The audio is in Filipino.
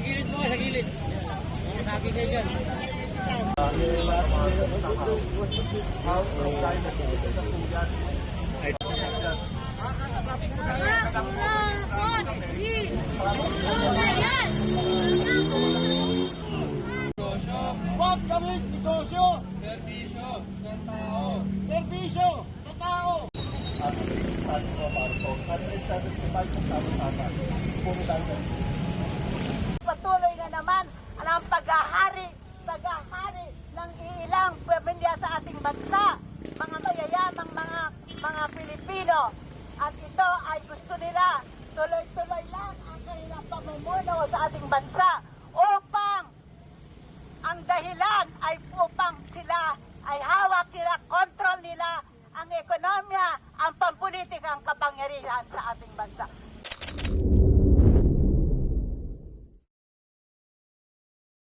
gilid mo, sa gilid. Sa akin kayo dyan. Huwag kami negosyo. Serbisyo sa tao. Serbisyo sa tao. Patuloy na naman ang paghahari ng ilang pamilya sa ating bansa, mga mayayamang mga Pilipino. At ito ay gusto nila tuloy-tuloy lang ang kanilang pamumuno sa ating bansa.